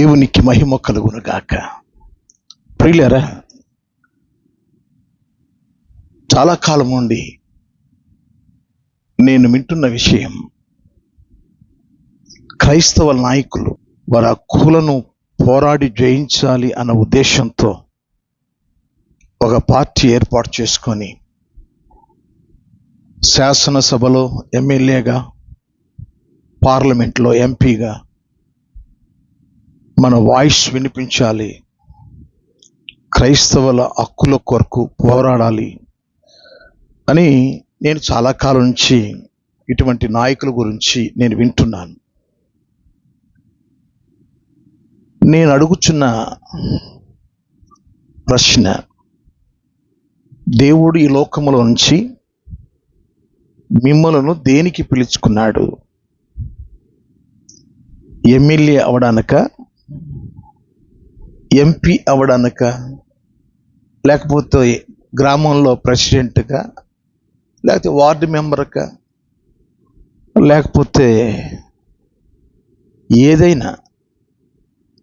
దేవునికి మహిమ కలుగును గాక. ప్రియులారా, చాలా కాలం నుండి నేను వింటున్న విషయం, క్రైస్తవ నాయకులు వారి హక్కులను పోరాడి జయించాలి అన్న ఉద్దేశంతో ఒక పార్టీ ఏర్పాటు చేసుకొని శాసనసభలో ఎమ్మెల్యేగా, పార్లమెంట్లో ఎంపీగా మన వాయిస్ వినిపించాలి, క్రైస్తవుల హక్కుల కొరకు పోరాడాలి అని నేను చాలా కాలం నుంచి ఇటువంటి నాయకుల గురించి నేను వింటున్నాను. నేను అడుగుచున్న ప్రశ్న, దేవుడు ఈ లోకములో నుంచి మిమ్మలను దేనికి పిలుచుకున్నాడు? ఎమ్మెల్యే అవడానిక, ఎంపీ అవడానిక, లేకపోతే గ్రామంలో ప్రెసిడెంట్గా, లేకపోతే వార్డు మెంబర్గా, లేకపోతే ఏదైనా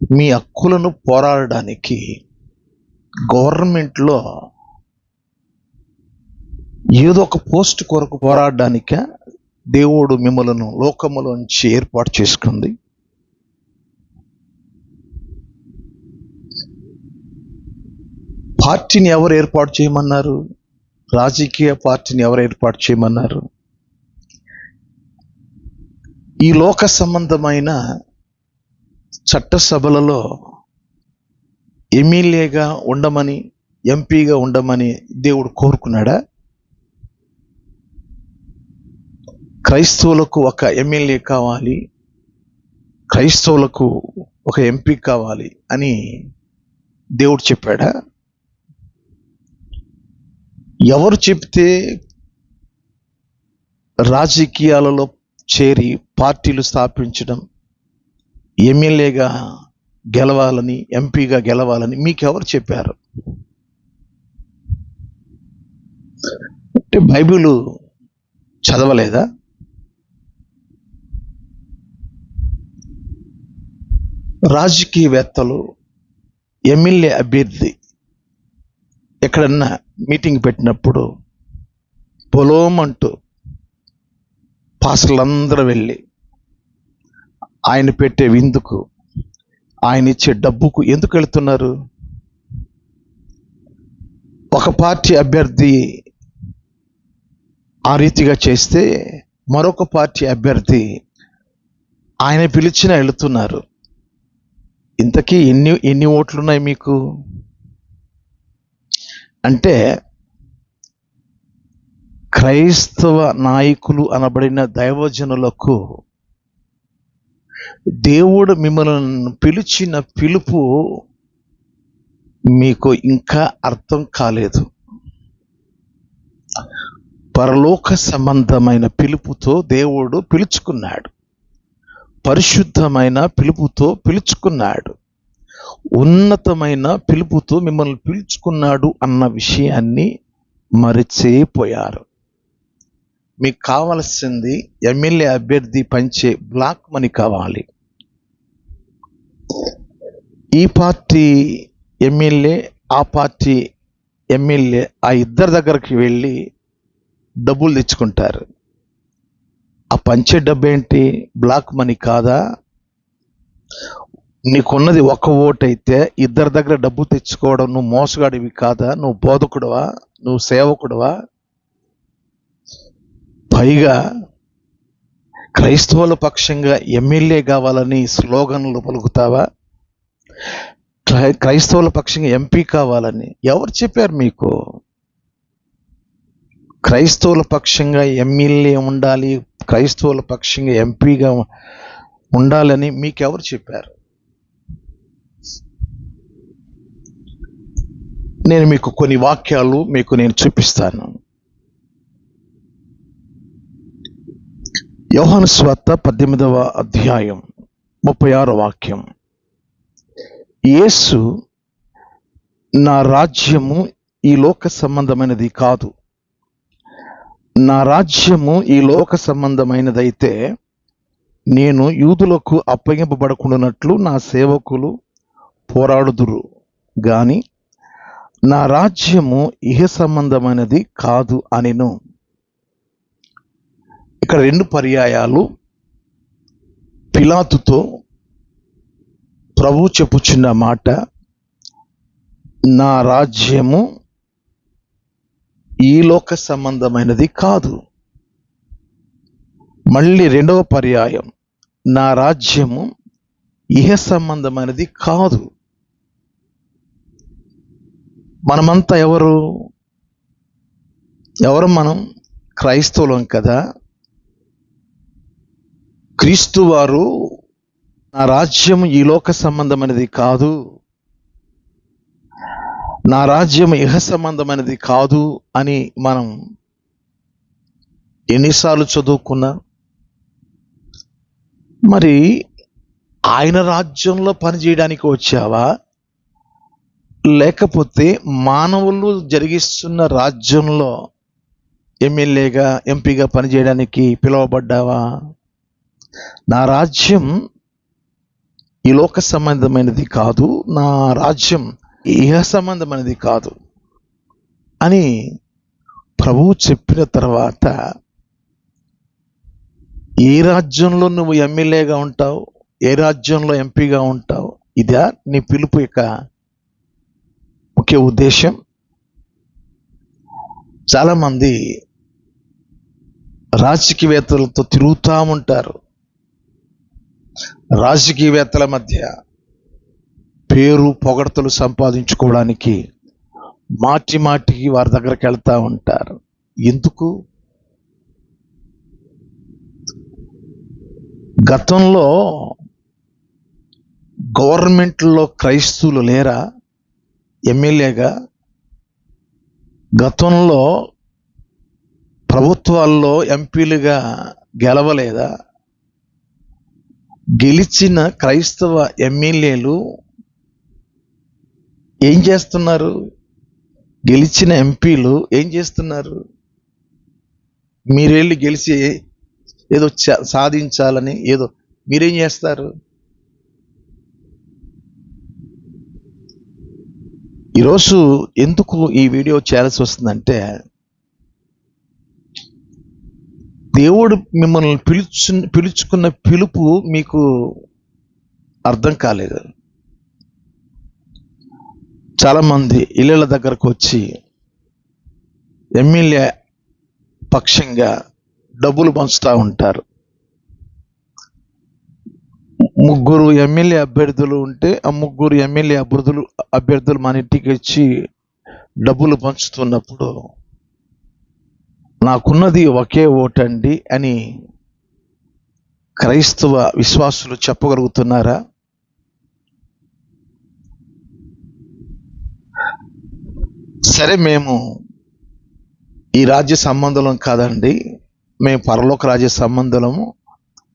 మీ హక్కులను పోరాడడానికి గవర్నమెంట్లో ఏదో ఒక పోస్ట్ కొరకు పోరాడడానిక దేవుడు మిమ్మలను లోకములోంచి ఏర్పాటు చేసుకుంది? పార్టీని ఎవరు ఏర్పాటు చేయమన్నారు? రాజకీయ పార్టీని ఎవరు ఏర్పాటు చేయమన్నారు? ఈ లోక సంబంధమైన చట్టసభలలో ఎమ్మెల్యేగా ఉండమని, ఎంపీగా ఉండమని దేవుడు కోరుకున్నాడా? క్రైస్తవులకు ఒక ఎమ్మెల్యే కావాలి, క్రైస్తవులకు ఒక ఎంపీ కావాలి అని దేవుడు చెప్పాడా? ఎవరు చెప్తే రాజకీయాలలో చేరి పార్టీలు స్థాపించడం, ఎమ్మెల్యేగా గెలవాలని, ఎంపీగా గెలవాలని మీకెవరు చెప్పారు? అంటే బైబిల్ చదవలేదా? రాజకీయవేత్తలు ఎమ్మెల్యే అభ్యర్థి ఎక్కడన్నా మీటింగ్ పెట్టినప్పుడు పొలోమంటూ పాస్టర్లందరూ వెళ్ళి ఆయన పెట్టే విందుకు, ఆయన ఇచ్చే డబ్బుకు ఎందుకు వెళుతున్నారు? ఒక పార్టీ అభ్యర్థి ఆ రీతిగా చేస్తే మరొక పార్టీ అభ్యర్థి ఆయన పిలిచినా వెళుతున్నారు. ఇంతకీ ఎన్ని ఓట్లున్నాయి మీకు? అంటే క్రైస్తవ నాయకులు అనబడిన దైవజనులకు దేవుడు మిమ్మల్ని పిలిచిన పిలుపు మీకు ఇంకా అర్థం కాలేదు. పరలోక సంబంధమైన పిలుపుతో దేవుడు పిలుచుకున్నాడు, పరిశుద్ధమైన పిలుపుతో పిలుచుకున్నాడు, ఉన్నతమైన పిలుపుతో మిమ్మల్ని పిలుచుకున్నాడు అన్న విషయాన్ని మరిచిపోయారు. మీకు కావాల్సింది ఎమ్మెల్యే అభ్యర్థి పంచే బ్లాక్ మనీ కావాలి. ఈ పార్టీ ఎమ్మెల్యే, ఆ పార్టీ ఎమ్మెల్యే ఆ ఇద్దరి దగ్గరికి వెళ్ళి డబ్బులు తెచ్చుకుంటారు. ఆ పంచే డబ్బు ఏంటి? బ్లాక్ మనీ కాదా? నీకున్నది ఒక ఓటు అయితే ఇద్దరి దగ్గర డబ్బు తెచ్చుకోవడం నువ్వు మోసగాడివి కాదా? నువ్వు బోధకుడువా? నువ్వు సేవకుడువా? పైగా క్రైస్తవుల పక్షంగా ఎమ్మెల్యే కావాలని స్లోగన్లు పలుకుతావా? క్రైస్తవుల పక్షంగా ఎంపీ కావాలని ఎవరు చెప్పారు మీకు? క్రైస్తవుల పక్షంగా ఎమ్మెల్యే ఉండాలి, క్రైస్తవుల పక్షంగా ఎంపీగా ఉండాలని మీకెవరు చెప్పారు? నేను మీకు కొన్ని వాక్యాలు నేను చూపిస్తాను. యోహాను సువార్త 18వ అధ్యాయం 36వ వాక్యం. యేసు, నా రాజ్యము ఈ లోక సంబంధమైనది కాదు. నా రాజ్యము ఈ లోక సంబంధమైనదైతే నేను యూదులకు అప్పగింపబడకుండానట్లు నా సేవకులు పోరాడుదురు గాని నా రాజ్యము ఇహ సంబంధమైనది కాదు అనెను. ఇక్కడ 2 పర్యాయాలు పిలాతుతో ప్రభు చెప్పుచున్న మాట, నా రాజ్యము ఈ లోక సంబంధమైనది కాదు. మళ్ళీ 2వ పర్యాయం, నా రాజ్యము ఇహ సంబంధమైనది కాదు. మనమంతా ఎవరు మనం? క్రైస్తవులం కదా. క్రీస్తు వారు నా రాజ్యము ఈ లోక సంబంధమైనది కాదు, నా రాజ్యము ఇహ సంబంధమైనది కాదు అని మనం ఎన్నిసార్లు చదువుకున్నా? మరి ఆయన రాజ్యంలో పనిచేయడానికి వచ్చావా, లేకపోతే మానవులు జరిగిస్తున్న రాజ్యంలో ఎమ్మెల్యేగా ఎంపీగా పనిచేయడానికి పిలువబడ్డావా? నా రాజ్యం ఈ లోక సంబంధమైనది కాదు, నా రాజ్యం ఇహ సంబంధమైనది కాదు అని ప్రభువు చెప్పిన తర్వాత ఏ రాజ్యంలో నువ్వు ఎమ్మెల్యేగా ఉంటావు, ఏ రాజ్యంలో ఎంపీగా ఉంటావు? ఇదా నీ పిలుపు యొక్క ముఖ్య ఉద్దేశం? చాలామంది రాజకీయవేత్తలతో తిరుగుతూ ఉంటారు. రాజకీయవేత్తల మధ్య పేరు పొగడ్తలు సంపాదించుకోవడానికి మాటికి వారి దగ్గరికి వెళ్తూ ఉంటారు. ఎందుకు? గతంలో గవర్నమెంట్లో క్రైస్తవులు లేరా ఎమ్మెల్యేగా? గతంలో ప్రభుత్వాల్లో ఎంపీలుగా గెలవలేదా? గెలిచిన క్రైస్తవ ఎమ్మెల్యేలు ఏం చేస్తున్నారు? గెలిచిన ఎంపీలు ఏం చేస్తున్నారు? మీరెళ్ళి గెలిచి ఏదో సాధించాలని ఏదో మీరేం చేస్తారు? ఈరోజు ఎందుకు ఈ వీడియో చేయాల్సి వస్తుందంటే, దేవుడు మిమ్మల్ని పిలుచుకున్న పిలుపు మీకు అర్థం కాలేదు. చాలామంది ఇళ్ళ దగ్గరకు వచ్చి ఎమ్మెల్యే పక్షంగా డబ్బులు పంచుతూ ఉంటారు. 3 ఎమ్మెల్యే అభ్యర్థులు ఉంటే ఆ 3 ఎమ్మెల్యే అభ్యర్థులు మన ఇంటికి వచ్చి డబ్బులు పంచుతున్నప్పుడు, నాకున్నది ఒకే ఓటండి అని క్రైస్తవ విశ్వాసులు చెప్పగలుగుతున్నారా? సరే, మేము ఈ రాజ్య సంబంధం కాదండి, మేము పరలోక రాజ్య సంబంధము,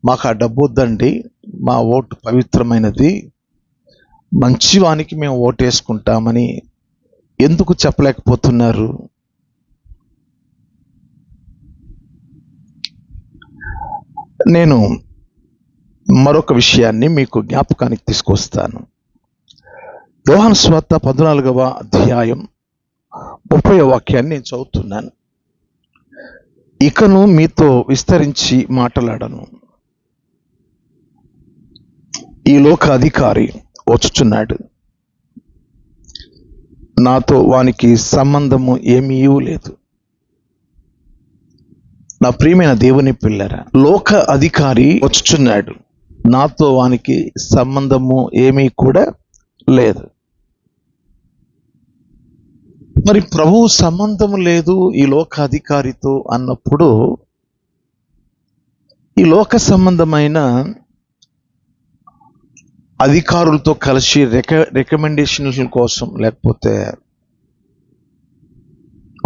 మాకు ఆ డబ్బు వద్దండి, మా ఓటు పవిత్రమైనది, మంచివానికి మేము ఓటేసుకుంటామని ఎందుకు చెప్పలేకపోతున్నారు? నేను మరొక విషయాన్ని మీకు జ్ఞాపకానికి తీసుకొస్తాను. యోహాను సువార్త 14వ అధ్యాయం 30వ వాక్యాన్ని నేను చదువుతున్నాను. ఇకను మీతో విస్తరించి మాట్లాడను, ఈ లోక అధికారి వచ్చుచున్నాడు, నాతో వానికి సంబంధము ఏమీ లేదు. నా ప్రియమైన దేవుని పిల్లరా, లోక అధికారి వచ్చుచున్నాడు, నాతో వానికి సంబంధము ఏమీ కూడా లేదు. మరి ప్రభు సంబంధం లేదు ఈ లోక అధికారితో అన్నప్పుడు, ఈ లోక సంబంధమైన అధికారులతో కలిసి రికమెండేషన్ల కోసం, లేకపోతే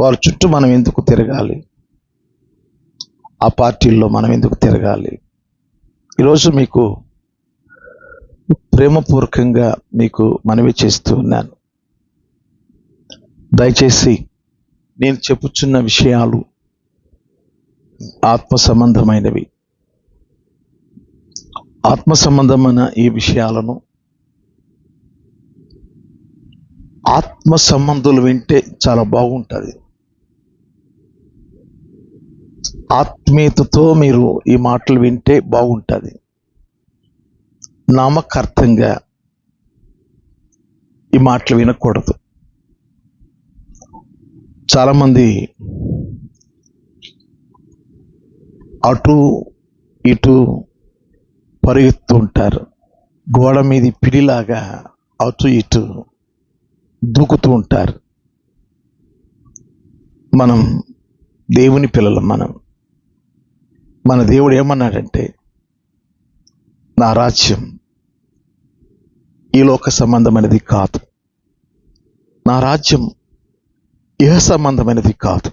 వారి చుట్టూ మనం ఎందుకు తిరగాలి? ఆ పార్టీల్లో మనం ఎందుకు తిరగాలి? ఈరోజు మీకు ప్రేమపూర్వకంగా మీకు మనవి చేస్తూ ఉన్నాను. దయచేసి నేను చెప్పుచున్న విషయాలు ఆత్మ సంబంధమైనవి. ఆత్మ సంబంధమైన ఈ విషయాలను ఆత్మ సంబంధులు వింటే చాలా బాగుంటుంది. ఆత్మీయతతో మీరు ఈ మాటలు వింటే బాగుంటుంది. నామకార్థంగా ఈ మాటలు వినకూడదు. చాలామంది అటు ఇటు పరిగెత్తు ఉంటారు. గోడ మీది పిడిలాగా అటు ఇటు దూకుతూ ఉంటారు. మనం దేవుని పిల్లలం. మన దేవుడు ఏమన్నాడంటే, నా రాజ్యం ఈ లోక సంబంధమైనది కాదు, నా రాజ్యం ఇహ సంబంధమైనది కాదు.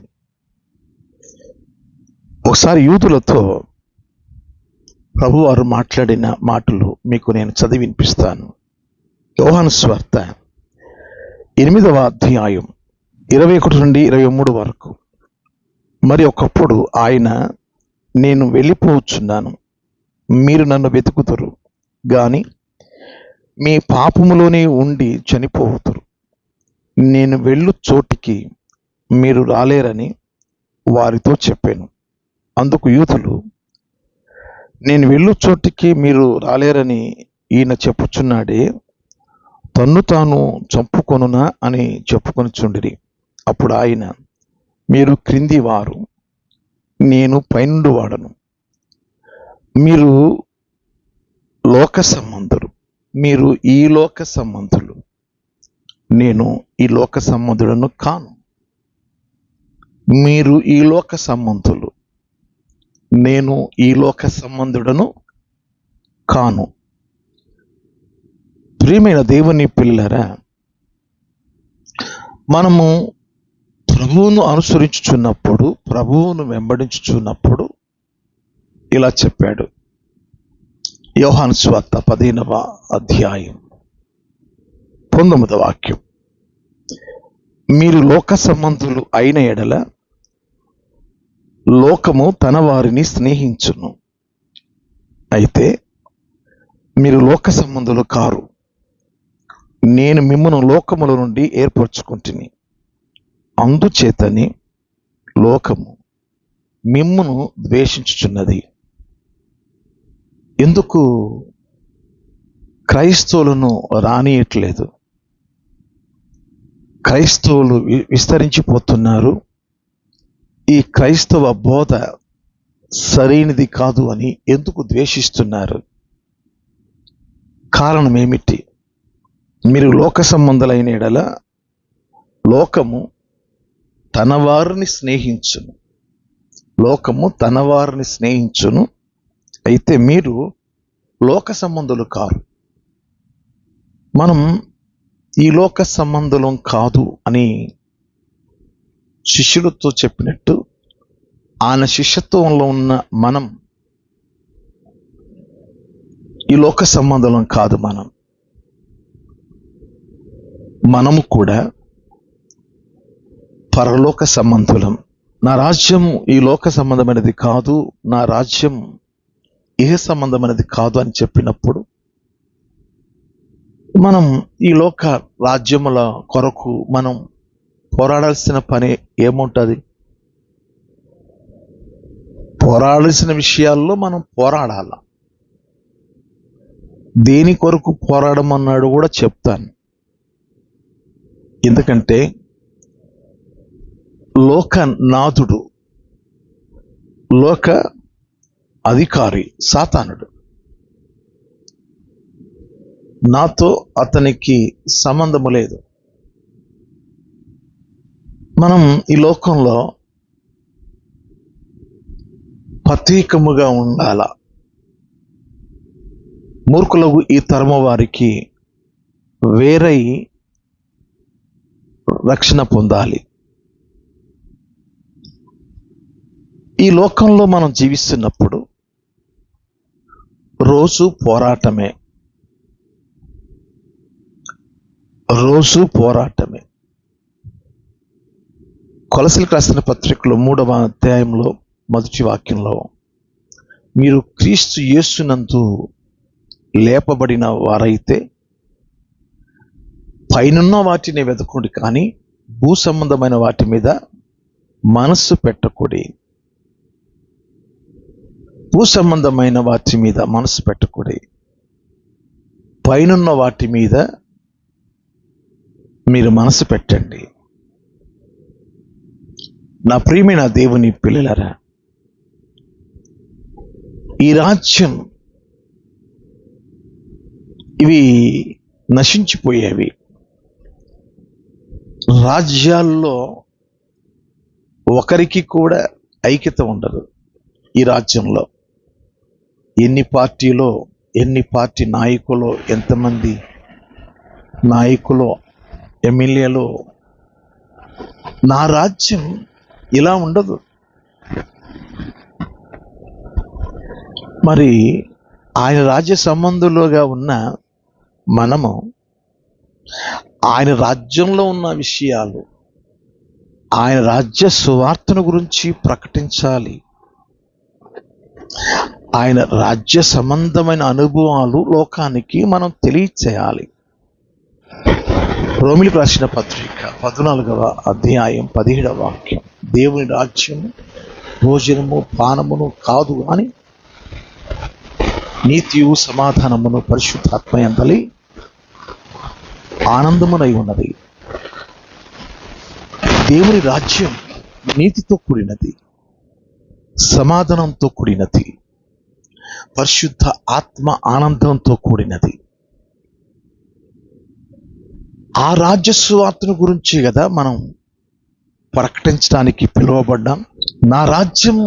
ఒకసారి యూదులతో ప్రభువారు మాట్లాడిన మాటలు మీకు నేను చదివి వినిపిస్తాను. యోహాను సువార్త 8వ అధ్యాయం 21 నుండి 23 వరకు. మరి ఒకప్పుడు ఆయన, నేను వెళ్ళిపోవచ్చున్నాను, మీరు నన్ను వెతుకుతురు గాని మీ పాపములోనే ఉండి చనిపోవుతురు. నేను వెళ్ళు చోటికి మీరు రాలేరని వారితో చెప్పాను. అందుకు యూదులు, నేను వెళ్ళు చోటికి మీరు రాలేరని ఈయన చెప్పుచున్నాడే, తన్ను తాను చంపుకొనునా అని చెప్పుకొనుచుండిరి. అప్పుడు ఆయన, మీరు క్రింది వారు, నేను పైనుండి వాడను. మీరు లోక సంబంధులు, మీరు ఈ లోక సంబంధులు, నేను ఈ లోక సంబంధులను కాను. మీరు ఈ లోక సంబంధులు, నేను ఈ లోక సంబంధుడను కాను. ప్రియమైన దేవుని పిల్లలారా, మనము ప్రభువును అనుసరించుచున్నప్పుడు, ప్రభువును వెంబడించుచున్నప్పుడు ఇలా చెప్పాడు. యోహాను సువార్త 15వ అధ్యాయం 19వ వాక్యం. మీరు లోక సంబంధులు అయిన ఎడల లోకము తన వారిని స్నేహించును. అయితే మీరు లోక సంబంధులు కారు, నేను మిమ్మును లోకముల నుండి ఏర్పరచుకుంటుని. అందుచేతని లోకము మిమ్మును ద్వేషించుచున్నది. ఎందుకు క్రైస్తవులను రానియట్లేదు? క్రైస్తవులు విస్తరించిపోతున్నారు. ఈ క్రైస్తవ బోధ సరైనది కాదు అని ఎందుకు ద్వేషిస్తున్నారు? కారణం ఏమిటి? మీరు లోక సంబంధులైన ఎడల లోకము తన వారిని స్నేహించును, లోకము తన వారిని స్నేహించును. అయితే మీరు లోక సంబంధులు కారు. మనం ఈ లోక సంబంధులం కాదు అని శిష్యులతో చెప్పినట్టు, ఆయన శిష్యత్వంలో ఉన్న మనం ఈ లోక సంబంధులం కాదు. మనము కూడా పరలోక సంబంధులం. నా రాజ్యం ఈ లోక సంబంధమైనది కాదు, నా రాజ్యం ఇహ సంబంధమైనది కాదు అని చెప్పినప్పుడు, మనం ఈ లోక రాజ్యముల కొరకు మనం పోరాడాల్సిన పని ఏముంటుంది? పోరాడాల్సిన విషయాల్లో మనం పోరాడాల. దేని కొరకు పోరాడమన్నాడు కూడా చెప్తాను. ఎందుకంటే లోక నాథుడు, లోక అధికారి సాతానుడు. నాతో అతనికి సంబంధము లేదు. మనం ఈ లోకంలో ప్రత్యేకముగా ఉండాల. మూర్ఖులకు ఈ తరము వారికి వేరై రక్షణ పొందాలి. ఈ లోకంలో మనం జీవిస్తున్నప్పుడు రోజు పోరాటమే, రోజు పోరాటమే. కొలసీలకు రాసిన పత్రికలో 3వ అధ్యాయంలో 1వ వాక్యంలో, మీరు క్రీస్తు యేసునందు లేపబడిన వారైతే పైనున్న వాటిని వెతకండి, కానీ భూ సంబంధమైన వాటి మీద మనస్సు పెట్టకూడి. భూ సంబంధమైన వాటి మీద మనస్సు పెట్టకూడి, పైనున్న వాటి మీద మీరు మనసు పెట్టండి. నా ప్రియమైన దేవుని పిల్లలారా, ఈ రాజ్యం ఇవి నశించిపోయేవి. రాజ్యాల్లో ఒకరికి కూడా ఐక్యత ఉండదు. ఈ రాజ్యంలో ఎన్ని పార్టీలో, ఎన్ని పార్టీ నాయకులు, ఎంతమంది నాయకులు, ఎమ్మెల్యేలు, నా రాజ్యం ఇలా ఉండదు. మరి ఆయన రాజ్య సంబంధులుగా ఉన్న మనము ఆయన రాజ్యంలో ఉన్న విషయాలు, ఆయన రాజ్య సువార్తను గురించి ప్రకటించాలి. ఆయన రాజ్య సంబంధమైన అనుభవాలు లోకానికి మనం తెలియచేయాలి. రోమిలికి రాసిన పత్రిక 14వ అధ్యాయం 17వ వాక్యం, దేవుని రాజ్యము భోజనము పానమును కాదు అని నీతియు సమాధానమును పరిశుద్ధాత్మ యందలి ఆనందమునై ఉన్నది. దేవుని రాజ్యం నీతితో కూడినది, సమాధానంతో కూడినది, పరిశుద్ధ ఆత్మ ఆనందంతో కూడినది. ఆ రాజ్య సువార్తను గురించి కదా మనం ప్రకటించడానికి పిలువబడ్డాం. నా రాజ్యం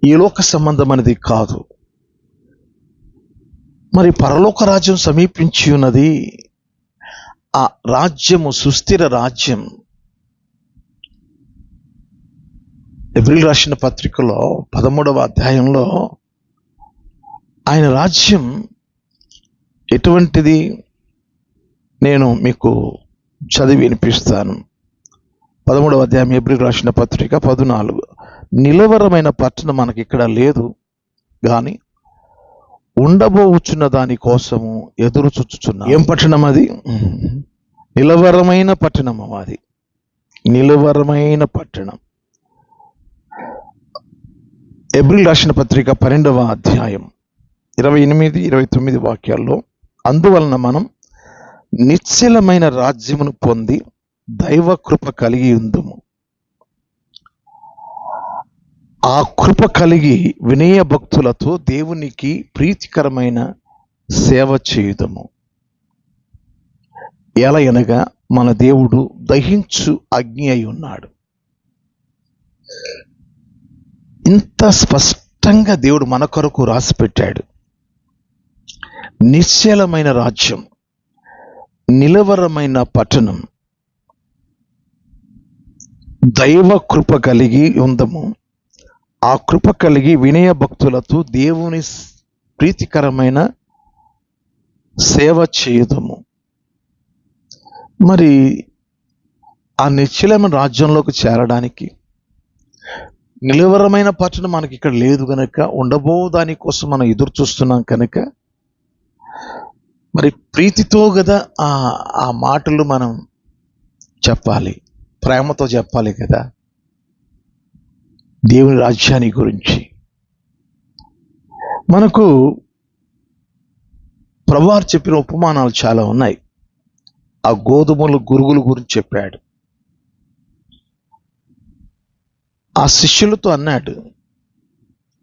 ఈ లోక సంబంధమైనది కాదు. మరి పరలోక రాజ్యం సమీపించి ఉన్నది. ఆ రాజ్యము సుస్థిర రాజ్యం. ఎబ్రిల్ రాసిన పత్రికలో 13వ అధ్యాయంలో ఆయన రాజ్యం ఎటువంటిది నేను మీకు చదివి వినిపిస్తాను. 13వ అధ్యాయం ఎబ్రిల్ రాసిన పత్రిక 14. నిలవరమైన పట్టణం మనకి ఇక్కడ లేదు, కానీ ఉండబోచున్న దాని కోసము ఎదురు చూచుచున్నా. ఏం పట్టణం అది? నిలవరమైన పట్టణము. అది నిలవరమైన పట్టణం. ఎబ్రిల్ రాసిన పత్రిక 12వ అధ్యాయం 28, 29 వాక్యాల్లో, అందువలన మనం నిశ్చలమైన రాజ్యమును పొంది దైవ కృప కలిగి ఉందుము. ఆ కృప కలిగి వినయ భక్తులతో దేవునికి ప్రీతికరమైన సేవ చేయుదము. ఎలా అనగా మన దేవుడు దహించు అగ్ని అయి ఉన్నాడు. ఇంత స్పష్టంగా దేవుడు మన కొరకు రాసి పెట్టాడు. నిశ్చలమైన రాజ్యం, నిలవరమైన పట్టణం, దైవ కృప కలిగి ఉందము. ఆ కృప కలిగి వినయ భక్తులతో దేవుని ప్రీతికరమైన సేవ చేయుదము. మరి ఆ నిశ్చలమైన రాజ్యంలోకి చేరడానికి నిలవరమైన పట్టణం మనకి ఇక్కడ లేదు కనుక, ఉండబో దానికోసం మనం ఎదురు చూస్తున్నాం కనుక, మరి ప్రీతితో కదా ఆ మాటలు మనం చెప్పాలి, ప్రేమతో చెప్పాలి కదా దేవుని రాజ్యాన్ని గురించి. మనకు ప్రభువారు చెప్పిన ఉపమానాలు చాలా ఉన్నాయి. ఆ గోధుమలు గురుగుల గురించి చెప్పాడు. ఆ శిష్యులతో అన్నాడు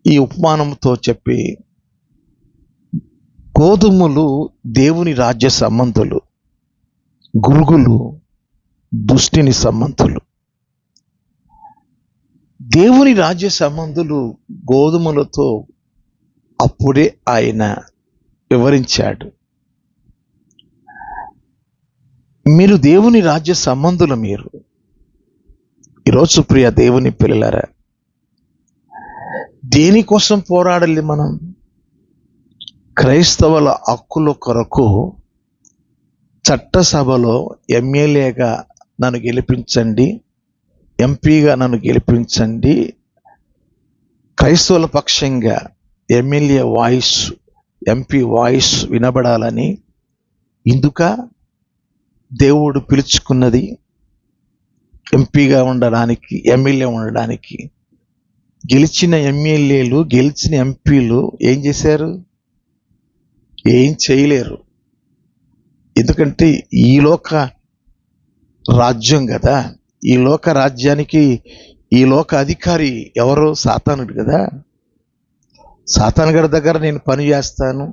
ఈ ఉపమానంతో చెప్పి, గోధుమలు దేవుని రాజ్య సంబంధులు, గురుగులు దుష్టిని సంబంధులు. దేవుని రాజ్య సంబంధులు గోధుమలతో అప్పుడే ఆయన వివరించాడు. మీరు దేవుని రాజ్య సంబంధులు. మీరు ఈరోజు ప్రియ దేవుని పిల్లలారా, దేనికోసం పోరాడాలి మనం? క్రైస్తవుల హక్కుల కొరకు చట్టసభలో ఎమ్మెల్యేగా నన్ను గెలిపించండి, ఎంపీగా నన్ను గెలిపించండి, క్రైస్తవుల పక్షంగా ఎమ్మెల్యే వాయిస్ ఎంపీ వాయిస్ వినబడాలని ఇందుక దేవుడు పిలుచుకున్నది? ఎంపీగా ఉండడానికి, ఎమ్మెల్యే ఉండడానికి. గెలిచిన ఎమ్మెల్యేలు, గెలిచిన ఎంపీలు ఏం చేశారు? ఏం చేయలేరు. ఎందుకంటే ఈ లోక రాజ్యం కదా. ఈ లోక రాజ్యానికి ఈ లోక అధికారి ఎవరు? సాతానుడు కదా. సాతాను గారి దగ్గర నేను పని చేస్తాను,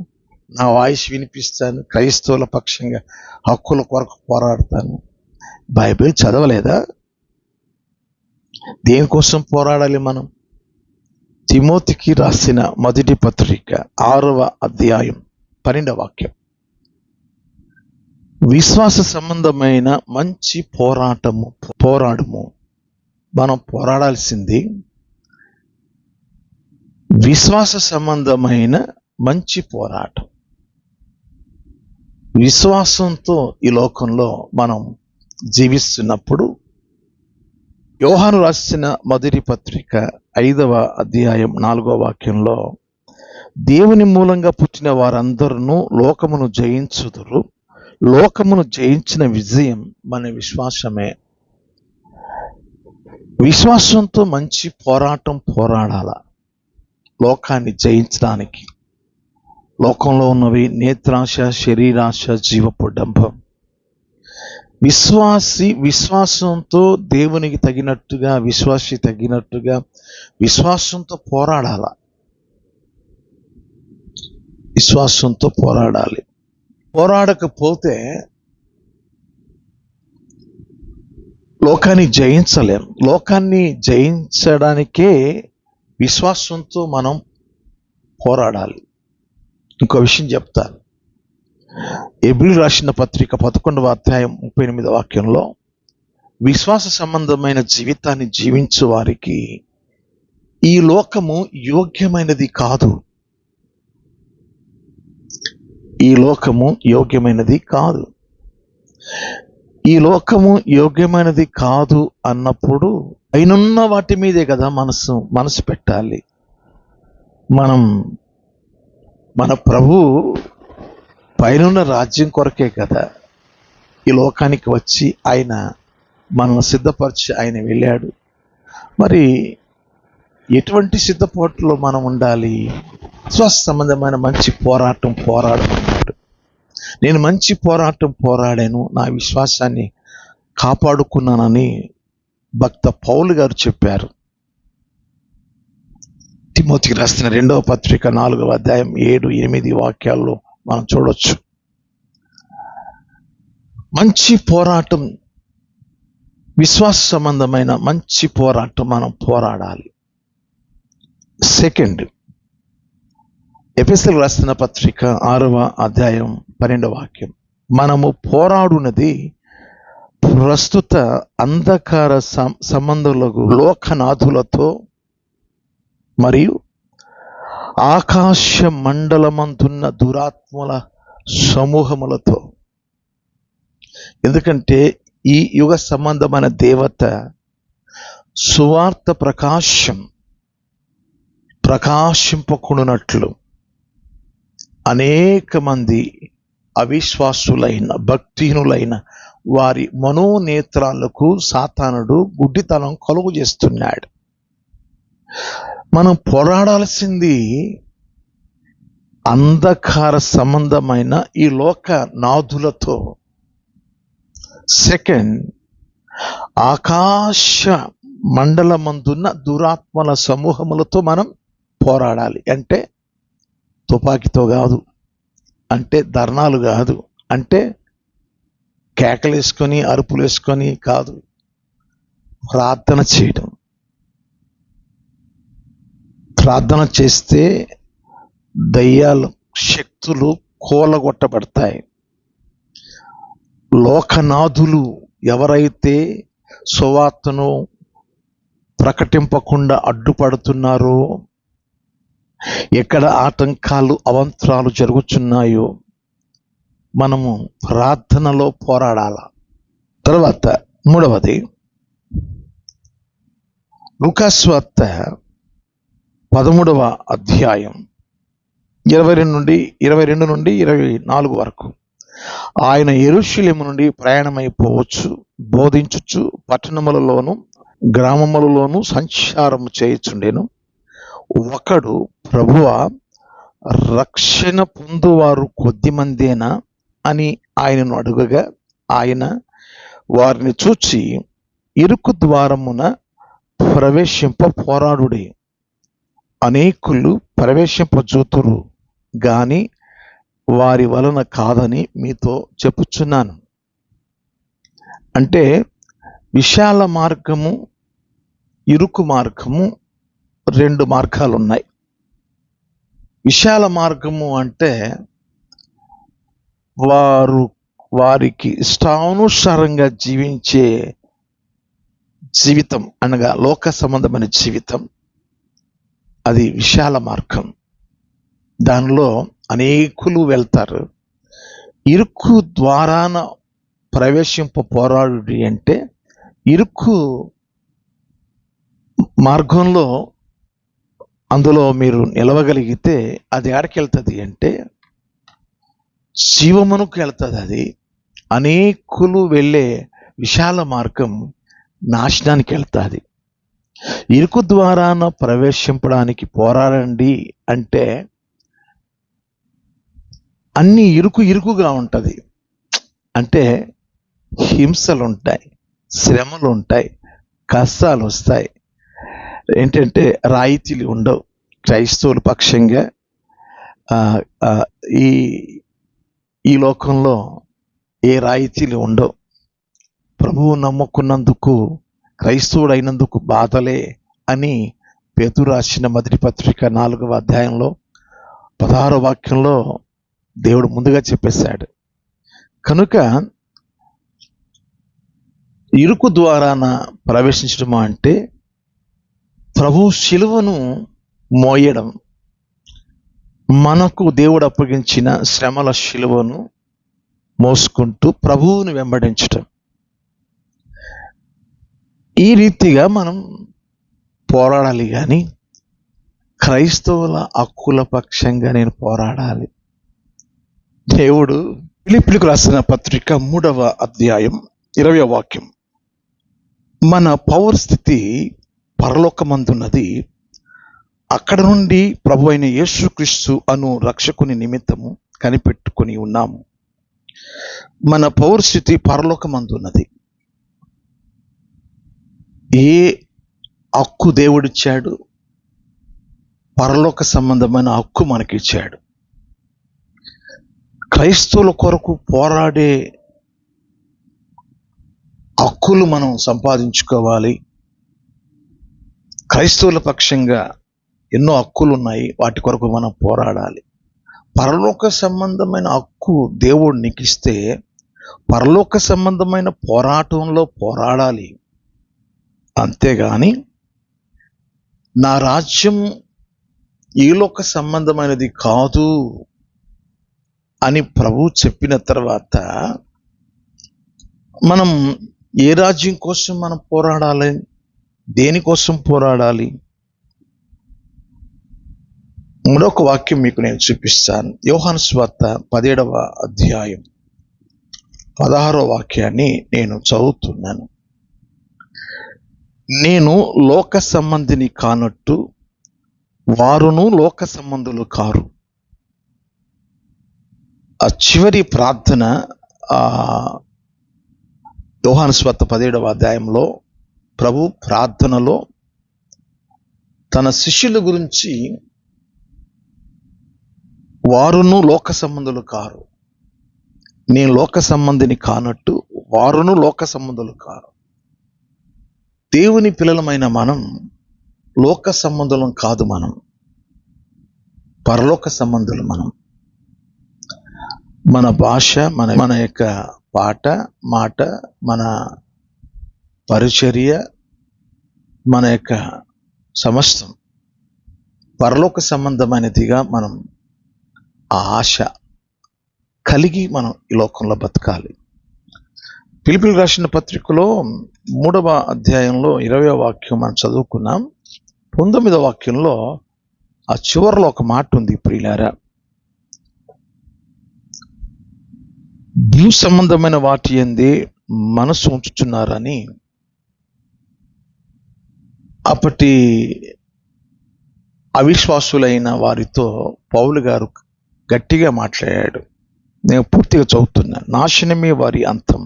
నా వాయిస్ వినిపిస్తాను, క్రైస్తవుల పక్షంగా హక్కుల కొరకు పోరాడతాను. బైబిల్ చదవలేదా? దేనికోసం పోరాడాలి మనం? తిమోతికి రాసిన మొదటి పత్రిక 6వ అధ్యాయం 12వ వాక్యం. విశ్వాస సంబంధమైన మంచి పోరాడము. మనం పోరాడాల్సింది విశ్వాస సంబంధమైన మంచి పోరాటం. విశ్వాసంతో ఈ లోకంలో మనం జీవిస్తున్నప్పుడు యోహాను రాసిన మొదటి పత్రిక 5వ అధ్యాయం 4వ వాక్యంలో, దేవుని మూలంగా పుట్టిన వారందరూ లోకమును జయించుదురు, లోకమును జయించిన విజయం మన విశ్వాసమే. విశ్వాసంతో మంచి పోరాడాల లోకాన్ని జయించడానికి. లోకంలో ఉన్నవి నేత్రాశ, శరీరాశ, జీవపు డంభం. విశ్వాసంతో దేవునికి తగినట్టుగా, విశ్వాసి తగినట్టుగా విశ్వాసంతో పోరాడాల. విశ్వాసంతో పోరాడాలి. పోరాడకపోతే లోకాన్ని జయించలేం. లోకాన్ని జయించడానికే విశ్వాసంతో మనం పోరాడాలి. ఇంకో విషయం చెప్తాను. హెబ్రీయులకు రాసిన పత్రిక 11వ అధ్యాయం 38వ వాక్యంలో, విశ్వాస సంబంధమైన జీవితాన్ని జీవించు వారికి ఈ లోకము యోగ్యమైనది కాదు. ఈ లోకము యోగ్యమైనది కాదు. ఈ లోకము యోగ్యమైనది కాదు అన్నప్పుడు పైనున్న వాటి మీదే కదా మనసు పెట్టాలి. మన ప్రభు పైనున్న రాజ్యం కొరకే కదా ఈ లోకానికి వచ్చి ఆయన మనల్ని సిద్ధపరిచి ఆయన వెళ్ళాడు. మరి ఎటువంటి సిద్ధపాటులో మనం ఉండాలి? విశ్వాస సంబంధమైన మంచి పోరాడమన్నాడు. నేను మంచి పోరాడాను, నా విశ్వాసాన్ని కాపాడుకున్నానని భక్త పౌలు గారు చెప్పారు. తిమోతికి రాసిన 2వ పత్రిక 4వ అధ్యాయం 7, 8 వాక్యాల్లో మనం చూడొచ్చు. మంచి పోరాటం, విశ్వాస సంబంధమైన మంచి పోరాటం మనం పోరాడాలి. సెకండ్, ఎఫెసీయులకు రాసిన పత్రిక 6వ అధ్యాయం 12వ వాక్యం. మనము పోరాడునది ప్రస్తుత అంధకార సంబంధులకు, లోకనాథులతో మరియు ఆకాశ మండలమందున్న దురాత్మల సమూహములతో. ఎందుకంటే ఈ యుగ సంబంధమైన దేవత సువార్త ప్రకాశింపకుండునట్లు అనేక మంది అవిశ్వాసులైన, భక్తిహీనులైన వారి మనోనేత్రాలకు సాతానుడు గుడ్డితనం కలుగు చేస్తున్నాడు. మనం పోరాడాల్సింది అంధకార సంబంధమైన ఈ లోక నాథులతో. సెకండ్, ఆకాశ మండలమందున్న దురాత్మల సమూహములతో మనం పోరాడాలి. అంటే తుపాకీతో కాదు, అంటే ధర్నాలు కాదు, అంటే కేకలేసుకొని అరుపులు వేసుకొని కాదు, ప్రార్థన చేయడం. ప్రార్థన చేస్తే దయ్యాలు, శక్తులు కూలగొట్టబడతాయి. లోకనాథులు ఎవరైతే సువార్తను ప్రకటింపకుండా అడ్డుపడుతున్నారో, ఎక్కడ ఆటంకాలు, అవంతరాలు జరుగుతున్నాయో మనము ప్రార్థనలో పోరాడాల. తర్వాత మూడవది, లూకా సువార్త 13వ అధ్యాయం 22 నుండి 24 వరకు. ఆయన యెరూషలేము నుండి ప్రయాణమైపోవచ్చు, బోధించుచు పట్టణములలోను గ్రామములలోను సంచారము చేయుచుండెను. ఒకడు, ప్రభువా, రక్షణ పొందువారు కొద్దిమందేనా అని ఆయనను అడుగగా, ఆయన వారిని చూచి, ఇరుకు ద్వారమున ప్రవేశింప పోరాడుడి, అనేకులు ప్రవేశింపజూతురు గాని వారి వలన కాదని మీతో చెప్పుచున్నాను. అంటే విశాల మార్గము, ఇరుకు మార్గము, 2 మార్గాలు ఉన్నాయి. విశాల మార్గము అంటే వారికి ఇష్టానుసారంగా జీవించే జీవితం, అనగా లోక సంబంధమైన జీవితం, అది విశాల మార్గం. దానిలో అనేకులు వెళ్తారు. ఇరుకు ద్వారాన ప్రవేశింప పోరాడు అంటే, ఇరుకు మార్గంలో అందులో మీరు నిలవగలిగితే అది ఎక్కడికి వెళ్తుంది అంటే జీవమునకు వెళ్తుంది. అది అనేకులు వెళ్ళే విశాల మార్గం నాశనానికి వెళ్తుంది. ఇరుకు ద్వారాన ప్రవేశింపడానికి పోరాడండి అంటే అన్ని ఇరుకుగా ఉంటుంది. అంటే హింసలు ఉంటాయి, శ్రమలు ఉంటాయి, కష్టాలు వస్తాయి. ఏంటంటే రాయితీలు ఉండవు. క్రైస్తవుల పక్షంగా ఈ లోకంలో ఏ రాయితీలు ఉండవు. ప్రభువు నమ్ముకున్నందుకు, క్రైస్తవుడు అయినందుకు బాధలే అని పేతురు రాసిన మొదటి పత్రిక 4వ అధ్యాయంలో 16వ వాక్యంలో దేవుడు ముందుగా చెప్పేశాడు. కనుక ఇరుకు ద్వారాన ప్రవేశించడం అంటే ప్రభు శిలువను మోయడం, మనకు దేవుడు అప్పగించిన శ్రమల శిలువను మోసుకుంటూ ప్రభువును వెంబడించటం. ఈ రీతిగా మనం పోరాడాలి. కానీ క్రైస్తవుల హక్కుల పక్షంగా నేను పోరాడాలి. దేవుడు ఫిలిప్పీయులకు రాసిన పత్రిక 3వ అధ్యాయం 20వ వాక్యం, మన పౌర స్థితి పరలోకమందున్నది, అక్కడ నుండి ప్రభు అయిన యేసుక్రీస్తు అను రక్షకుని నిమిత్తము కనిపెట్టుకొని ఉన్నాము. మన పౌరస్థితి పరలోకమందున్నది. ఏ హక్కు దేవుడిచ్చాడు? పరలోక సంబంధమైన హక్కు మనకిచ్చాడు. క్రైస్తవుల కొరకు పోరాడే హక్కులు మనం సంపాదించుకోవాలి. క్రైస్తవుల పక్షంగా ఎన్నో హక్కులు ఉన్నాయి, వాటి కొరకు మనం పోరాడాలి. పరలోక సంబంధమైన హక్కు దేవుడు నీకు ఇస్తే పరలోక సంబంధమైన పోరాటంలో పోరాడాలి. అంతేగాని నా రాజ్యం ఈ లోక సంబంధమైనది కాదు అని ప్రభు చెప్పిన తర్వాత మనం ఏ రాజ్యం కోసం మనం పోరాడాలి? దేనికోసం పోరాడాలి? మరొక వాక్యం మీకు నేను చూపిస్తాను. యోహాను సువార్త 17వ అధ్యాయం 16వ వాక్యాన్ని నేను చదువుతున్నాను. నేను లోక సంబంధిని కానట్టు వారును లోక సంబంధులు కారు. ఆ చివరి ప్రార్థన యోహాను సువార్త 17వ అధ్యాయంలో ప్రభు ప్రార్థనలో తన శిష్యుల గురించి, వారును లోక సంబంధులు కారు, నేను లోక సంబంధిని కానట్టు వారును లోక సంబంధులు కారు. దేవుని పిల్లలమైన మనం లోక సంబంధులం కాదు, మనం పరలోక సంబంధులు. మనం మన భాష, మన యొక్క పాట, మాట, మన పరిచర్య, మన యొక్క సమస్తం పరలోక సంబంధమైనదిగా మనం ఆ ఆశ కలిగి మనం ఈ లోకంలో బతకాలి. ఫిలిప్పీయులకు రాసిన పత్రికలో 3వ అధ్యాయంలో 20వ వాక్యం మనం చదువుకున్నాం. 19వ వాక్యంలో ఆ చివరిలో ఒక మాట ఉంది. ప్రియులారా, భూ సంబంధమైన వాటి యందే మనసు ఉంచుచున్నారని అప్పటి అవిశ్వాసులైన వారితో పౌలు గారు గట్టిగా మాట్లాడాడు. నేను పూర్తిగా చదువుతున్నాను. నాశనమే వారి అంతం,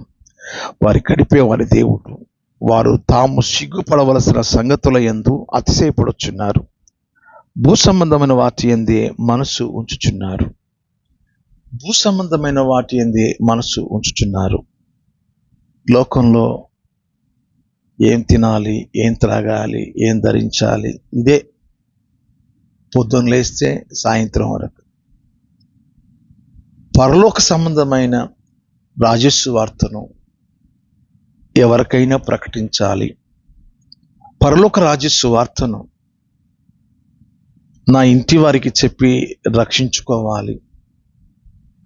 వారి గడిపే వారి దేవుడు. వారు తాము సిగ్గుపడవలసిన సంగతుల యందు అతిశయపడుచున్నారు. భూ సంబంధమైన వాటి యందే మనసు ఉంచుచున్నారు. భూ సంబంధమైన వాటి యందే మనసు ఉంచుచున్నారు. లోకంలో ఏం తినాలి, ఏం త్రాగాలి, ఏం ధరించాలి, ఇదే పొద్దున్న లేస్తే సాయంత్రం వరకు. పరలోక సంబంధమైన రాజస్సు వార్తను ఎవరికైనా ప్రకటించాలి. పరలోక రాజస్సు వార్తను నా ఇంటి వారికి చెప్పి రక్షించుకోవాలి.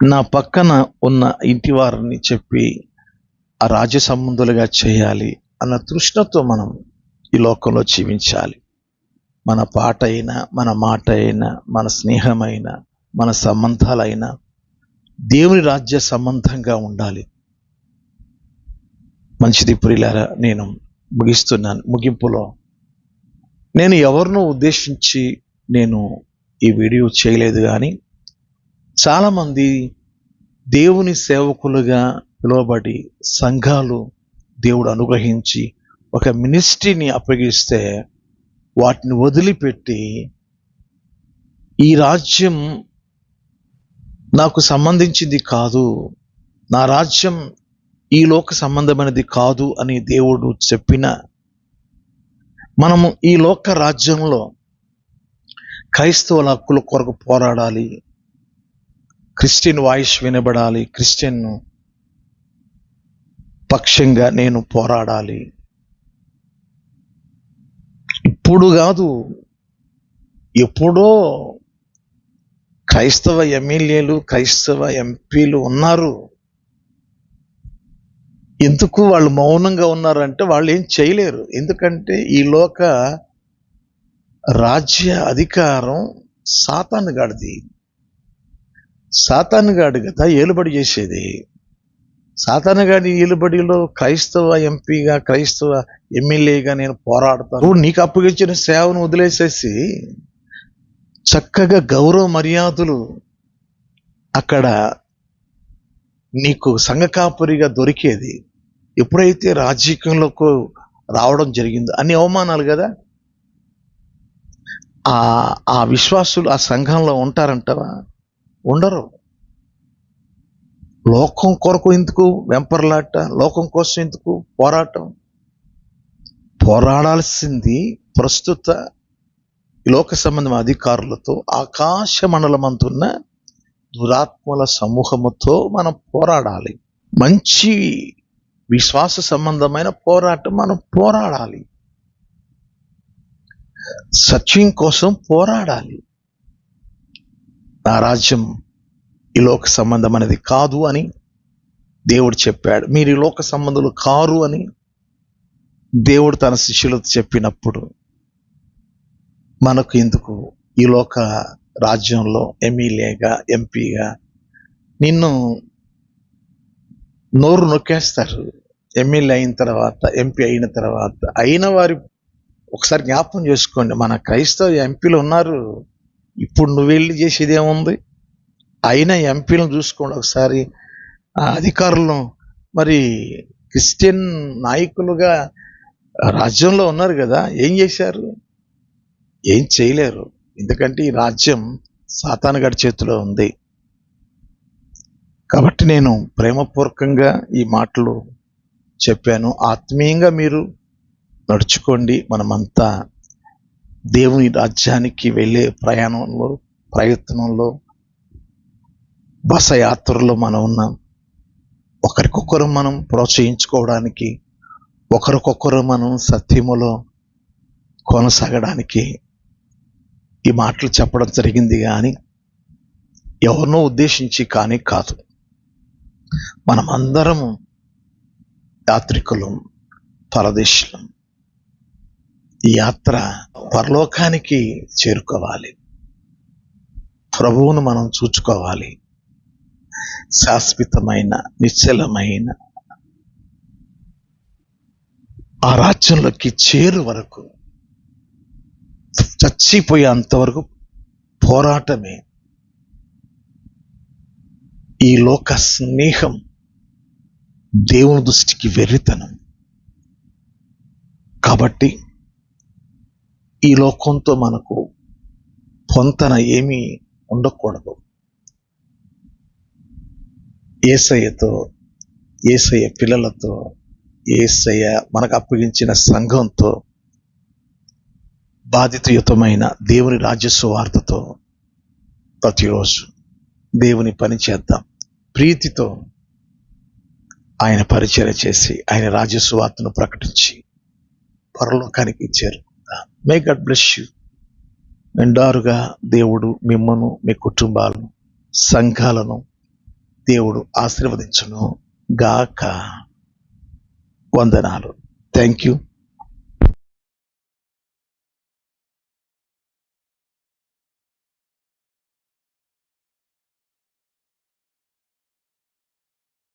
నా పక్కన ఉన్న ఇంటి వారిని చెప్పి ఆ రాజ్య సంబంధులుగా చేయాలి అన్న తృష్ణతో మనం ఈ లోకంలో జీవించాలి. మన పాట అయినా, మన మాట అయినా, మన స్నేహమైనా, మన సంబంధాలైనా దేవుని రాజ్య సంబంధంగా ఉండాలి. మంచిది ప్రియులారా, నేను ముగిస్తున్నాను. ముగింపులో నేను ఎవరినో ఉద్దేశించి నేను ఈ వీడియో చేయలేదు, కానీ చాలామంది దేవుని సేవకులుగా పిలువబడి సంఘాలు దేవుడు అనుగ్రహించి ఒక మినిస్ట్రీని అప్పగిస్తే వాటిని వదిలిపెట్టి ఈ రాజ్యం నాకు సంబంధించింది కాదు, నా రాజ్యం ఈ లోక సంబంధమైనది కాదు అని దేవుడు చెప్పిన మనము ఈ లోక రాజ్యంలో క్రైస్తవుల హక్కుల కొరకు పోరాడాలి. Christian voice వినబడాలి. క్రిస్టియన్ పక్షంగా నేను పోరాడాలి. ఇప్పుడు కాదు, ఎప్పుడో క్రైస్తవ ఎమ్మెల్యేలు, క్రైస్తవ ఎంపీలు ఉన్నారు. ఎందుకు వాళ్ళు మౌనంగా ఉన్నారంటే వాళ్ళు ఏం చేయలేరు. ఎందుకంటే ఈ లోక రాజ్య అధికారం సాతానుగాడిది. సాతానుగాడు కదా ఏలుబడి చేసేది. సాతానుగాడి ఏలుబడిలో క్రైస్తవ ఎంపీగా, క్రైస్తవ ఎమ్మెల్యేగా నేను పోరాడతాను. నీకు అప్పగించిన సేవను వదిలేసేసి చక్కగా గౌరవ మర్యాదలు అక్కడ నీకు సంఘ కాపురిగా దొరికేది ఎప్పుడైతే రాజకీయంలోకి రావడం జరిగిందో అన్ని అవమానాలు కదా. ఆ విశ్వాసులు ఆ సంఘంలో ఉంటారంటావా? ఉండరు. లోకం కొరకు ఎందుకు వెంపర్లాట, లోకం కోసం ఎందుకు పోరాటం? పోరాడాల్సింది ప్రస్తుత లోక సంబంధం అధికారులతో, ఆకాశ మండలమంతున్న దురాత్మల సమూహముతో మనం పోరాడాలి. మంచి విశ్వాస సంబంధమైన పోరాటం మనం పోరాడాలి. సత్యం కోసం పోరాడాలి. నా రాజ్యం ఈ లోక సంబంధమైనది కాదు అని దేవుడు చెప్పాడు. మీరు ఈ లోక సంబంధులు కారు అని దేవుడు తన శిష్యులతో చెప్పినప్పుడు మనకు ఎందుకు ఈ లోక రాజ్యంలో ఎమ్మెల్యేగా, ఎంపీగా నిన్ను నోరు నొక్కేస్తారు. ఎమ్మెల్యే అయిన తర్వాత, ఎంపీ అయిన తర్వాత. అయిన వారి ఒకసారి జ్ఞాపకం చేసుకోండి, మన క్రైస్తవ ఎంపీలు ఉన్నారు. ఇప్పుడు నువ్వు వెళ్ళి చేసేది ఏముంది? అయినా ఎంపీలను చూసుకోండి ఒకసారి. అధికారులను మరి క్రిస్టియన్ నాయకులుగా రాజ్యంలో ఉన్నారు కదా, ఏం చేశారు? ఏం చేయలేరు. ఎందుకంటే ఈ రాజ్యం సాతానుగాడి చేతిలో ఉంది. కాబట్టి నేను ప్రేమపూర్వకంగా ఈ మాటలు చెప్పాను. ఆత్మీయంగా మీరు నడుచుకోండి. మనమంతా దేవుని రాజ్యానికి వెళ్ళే ప్రయత్నంలో బస యాత్రలో మనం ఉన్నాం. ఒకరికొకరు మనం ప్రోత్సహించుకోవడానికి, ఒకరికొకరు మనం సత్యములో కొనసాగడానికి ఈ మాటలు చెప్పడం జరిగింది, కానీ ఎవరినో ఉద్దేశించి కానీ కాదు. మనమందరము యాత్రికులం, పరదేశులం. ఈ యాత్ర పరలోకానికి చేరుకోవాలి. ప్రభువును మనం చూచుకోవాలి. శాశ్వతమైన నిశ్చలమైన ఆ రాజ్యంలోకి చేరు వరకు, చచ్చిపోయేంతవరకు పోరాటమే. ఈ లోక స్నేహం దేవుని దృష్టికి వెర్రితనం. కాబట్టి ఈ లోకంతో మనకు పొంతన ఏమీ ఉండకూడదు. యేసయ్యతో, యేసయ్య పిల్లలతో, యేసయ్య మనకు అప్పగించిన సంఘంతో, బాధితయుతమైన దేవుని రాజ్య సువార్తతో ప్రతిరోజు దేవుని పని చేద్దాం. ప్రీతితో ఆయన పరిచర్య చేసి ఆయన రాజ్య సువార్తను ప్రకటించి పరలోకానికి చేరుకుందాం. May God bless you. నిండారుగా దేవుడు మిమ్మను, మీ కుటుంబాలను, సంఘాలను దేవుడు ఆశీర్వదించును గాక. వందనాలు. Thank you.